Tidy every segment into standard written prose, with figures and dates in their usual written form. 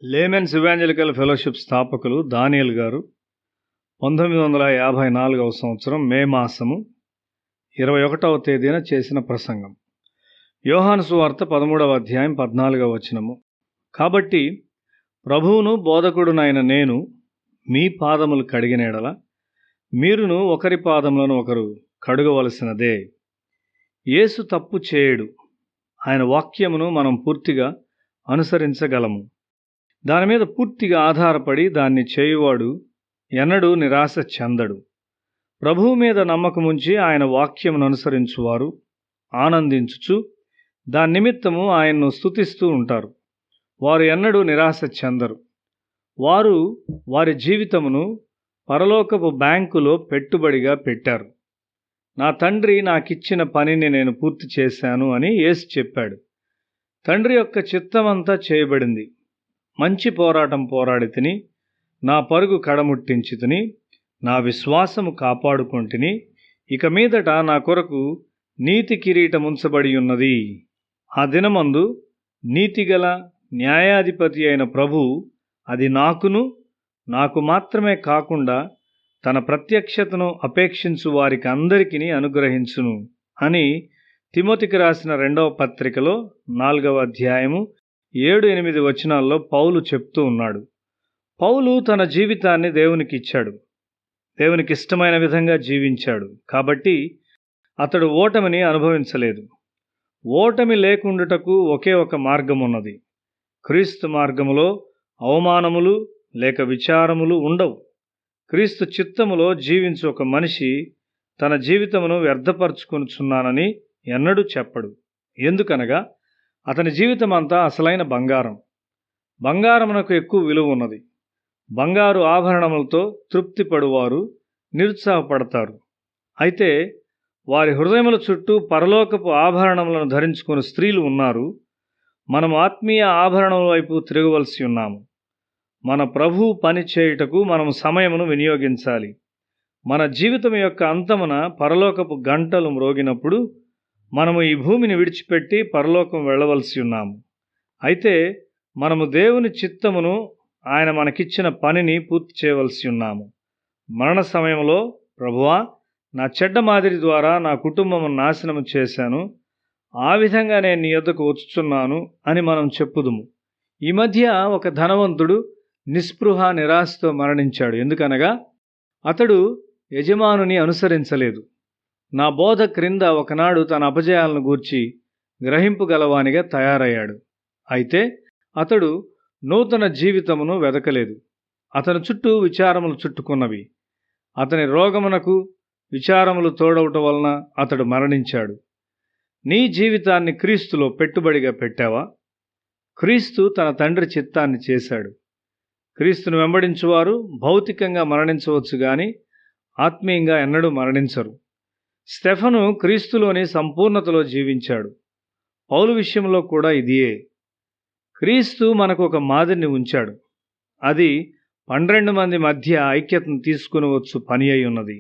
Laymen's evangelical fellowship స్థాపకులు దానియేల్ గారు 1954వ సంవత్సరం మే మాసము 21వ తేదీన చేసిన ప్రసంగం. యోహాను సువార్త 13వ అధ్యాయం 14వ వచనము. కాబట్టి ప్రభువును బోధకుడునైన నేను మీ పాదములు కడిగిన ఎడల మీరును ఒకరి పాదములను ఒకరు కడుగవలసినదే. యేసు తప్పు చేయడు. ఆయన వాక్యమును మనం పూర్తిగా అనుసరించగలము. దాని మీద పూర్తిగా ఆధారపడి దాన్ని చేయువాడు ఎన్నడూ నిరాశ చెందడు. ప్రభువు మీద నమ్మకముంచి ఆయన వాక్యమును అనుసరించువారు ఆనందించుచు దాని నిమిత్తము ఆయన్ను స్తుతిస్తూ ఉంటారు. వారు ఎన్నడూ నిరాశ చెందరు. వారు వారి జీవితమును పరలోకపు బ్యాంకులో పెట్టుబడిగా పెట్టారు. నా తండ్రి నాకిచ్చిన పనిని నేను పూర్తి చేశాను అని యేసు చెప్పాడు. తండ్రి యొక్క చిత్తమంతా చేయబడింది. మంచి పోరాటం పోరాడి తిని, నా పరుగు కడముట్టించి తిని, నా విశ్వాసము కాపాడుకొంటిని. ఇక మీదట నా కొరకు నీతి కిరీటం ఉంచబడి ఉన్నది. ఆ దినమందు నీతిగల న్యాయాధిపతి అయిన ప్రభువు అది నాకు మాత్రమే కాకుండా తన ప్రత్యక్షతను అపేక్షించు వారికి అందరికీ అనుగ్రహించును అని తిమోతికి రాసిన 2వ పత్రికలో 4వ అధ్యాయము 7-8 వచనాల్లో పౌలు చెప్తూ ఉన్నాడు. పౌలు తన జీవితాన్ని దేవునికి ఇచ్చాడు. దేవునికి ఇష్టమైన విధంగా జీవించాడు. కాబట్టి అతడు ఓటమిని అనుభవించలేదు. ఓటమి లేకుండుటకు ఒకే ఒక మార్గం ఉన్నది. క్రీస్తు మార్గములో అవమానములు లేక విచారములు ఉండవు. క్రీస్తు చిత్తములో జీవించు ఒక మనిషి తన జీవితమును వ్యర్థపరుచుకొనుచున్నానని ఎన్నడూ చెప్పడు. ఎందుకనగా అతని జీవితం అంతా అసలైన బంగారం. బంగారమునకు ఎక్కువ విలువ ఉన్నది. బంగారు ఆభరణములతో తృప్తి పడువారు నిరుత్సాహపడతారు. అయితే వారి హృదయముల చుట్టూ పరలోకపు ఆభరణములను ధరించుకుని స్త్రీలు ఉన్నారు. మనం ఆత్మీయ ఆభరణముల వైపు తిరగవలసి ఉన్నాము. మన ప్రభువు పని చేయుటకు మనము సమయమును వినియోగించాలి. మన జీవితం యొక్క అంతమున పరలోకపు గంటలు మ్రోగినప్పుడు మనము ఈ భూమిని విడిచిపెట్టి పరలోకం వెళ్ళవలసి ఉన్నాము. అయితే మనము దేవుని చిత్తమును, ఆయన మనకిచ్చిన పనిని పూర్తి చేయవలసి ఉన్నాము. మరణ సమయంలో, ప్రభువా, నా చెడ్డ మాదిరి ద్వారా నా కుటుంబము నాశనము చేశాను, ఆ విధంగా నేను నీ యొద్దకు వచ్చుచున్నాను అని మనం చెప్పుదుము. ఈ మధ్య ఒక ధనవంతుడు నిస్పృహ నిరాశతో మరణించాడు. ఎందుకనగా అతడు యజమానుని అనుసరించలేదు. నా బోధ క్రింద ఒకనాడు తన అపజయాలను గూర్చి గ్రహింపుగలవానిగా తయారయ్యాడు. అయితే అతడు నూతన జీవితమును వెదకలేదు. అతని చుట్టూ విచారములు చుట్టుకున్నవి. అతని రోగమునకు విచారములు తోడవటం వలన అతడు మరణించాడు. నీ జీవితాన్ని క్రీస్తులో పెట్టుబడిగా పెట్టావా? క్రీస్తు తన తండ్రి చిత్తాన్ని చేశాడు. క్రీస్తును వెంబడించువారు భౌతికంగా మరణించవచ్చు గాని ఆత్మీయంగా ఎన్నడూ మరణించరు. స్టెఫను క్రీస్తులోని సంపూర్ణతలో జీవించాడు. పౌలు విషయంలో కూడా ఇదియే. క్రీస్తు మనకు ఒక మాదిరిని ఉంచాడు. అది 12 మంది మధ్య ఐక్యతను తీసుకుని వచ్చు పని అయి ఉన్నది.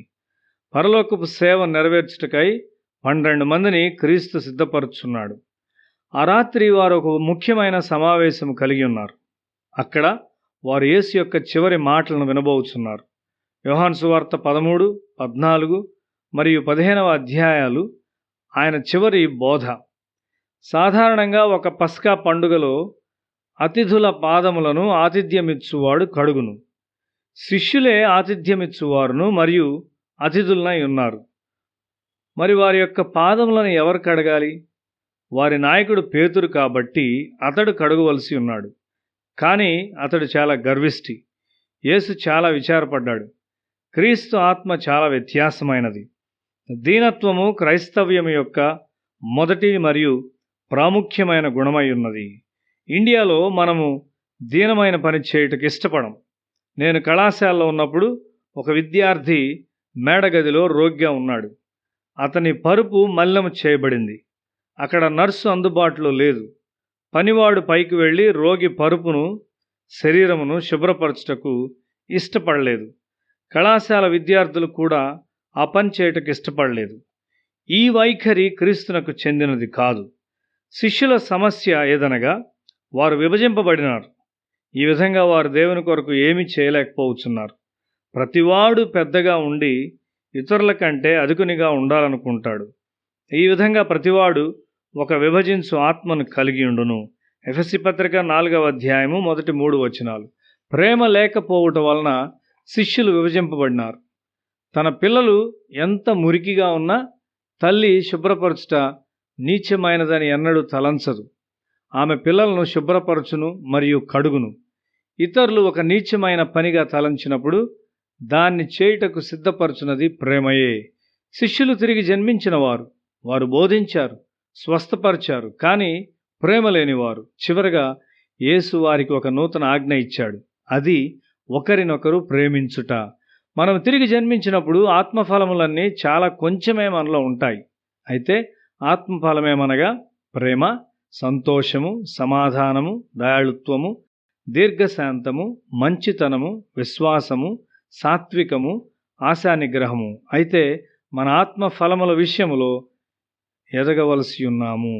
పరలోకపు సేవ నెరవేర్చుటకై 12 మందిని క్రీస్తు సిద్ధపరుచున్నాడు. ఆ రాత్రి వారు ఒక ముఖ్యమైన సమావేశం కలిగి ఉన్నారు. అక్కడ వారు యేసు యొక్క చివరి మాటలను వినబోచున్నారు. యోహాను సువార్త 13, 14 మరియు 15వ అధ్యాయాలు ఆయన చివరి బోధ. సాధారణంగా ఒక పస్కా పండుగలో అతిథుల పాదములను ఆతిథ్యమిచ్చువాడు కడుగును. శిష్యులే ఆతిథ్యమిచ్చువారును మరియు అతిథులనై ఉన్నారు. మరి వారి యొక్క పాదములను ఎవరు కడగాలి? వారి నాయకుడు పేతురు కాబట్టి అతడు కడుగవలసి ఉన్నాడు. కానీ అతడు చాలా గర్విష్టి. యేసు చాలా విచారపడ్డాడు. క్రీస్తు ఆత్మ చాలా వ్యత్యాసమైనది. దీనత్వము క్రైస్తవ్యం యొక్క మొదటి మరియు ప్రాముఖ్యమైన గుణమై ఉన్నది. ఇండియాలో మనము దీనమైన పని చేయుటకు ఇష్టపడం. నేను కళాశాలలో ఉన్నప్పుడు ఒక విద్యార్థి మేడగదిలో రోగిగా ఉన్నాడు. అతని పరుపు మలినము చేయబడింది. అక్కడ నర్సు అందుబాటులో లేదు. పనివాడు పైకి వెళ్ళి రోగి పరుపును, శరీరమును శుభ్రపరచుటకు ఇష్టపడలేదు. కళాశాల విద్యార్థులు కూడా ఆ పని చేయటకు ఇష్టపడలేదు. ఈ వైఖరి క్రీస్తునకు చెందినది కాదు. శిష్యుల సమస్య ఏదనగా వారు విభజింపబడినారు. ఈ విధంగా వారు దేవుని కొరకు ఏమీ చేయలేకపోతున్నారు. ప్రతివాడు పెద్దగా ఉండి ఇతరుల కంటే అధికునిగా ఉండాలనుకుంటాడు. ఈ విధంగా ప్రతివాడు ఒక విభజించు ఆత్మను కలిగి ఉండును. ఎఫెసీ పత్రిక 4వ అధ్యాయము 1-3 వచనాలు. ప్రేమ లేకపోవటం వలన శిష్యులు విభజింపబడినారు. తన పిల్లలు ఎంత మురికిగా ఉన్నా తల్లి శుభ్రపరచుట నీచమైనదని ఎన్నడూ తలంచదు. ఆమె పిల్లలను శుభ్రపరచును మరియు కడుగును. ఇతరులు ఒక నీచమైన పనిగా తలంచినప్పుడు దాన్ని చేయుటకు సిద్ధపరచునది ప్రేమయే. శిష్యులు తిరిగి జన్మించిన వారు బోధించారు, స్వస్థపరిచారు, కానీ ప్రేమ లేనివారు. చివరగా యేసు వారికి ఒక నూతన ఆజ్ఞ ఇచ్చాడు. అది ఒకరినొకరు ప్రేమించుట. మనం తిరిగి జన్మించినప్పుడు ఆత్మఫలములన్నీ చాలా కొంచెమే మనలో ఉంటాయి. అయితే ఆత్మఫలమేమనగా ప్రేమ, సంతోషము, సమాధానము, దయాళుత్వము, దీర్ఘశాంతము, మంచితనము, విశ్వాసము, సాత్వికము, ఆశానిగ్రహము. అయితే మన ఆత్మ ఫలముల విషయములో ఎదగవలసి ఉన్నాము.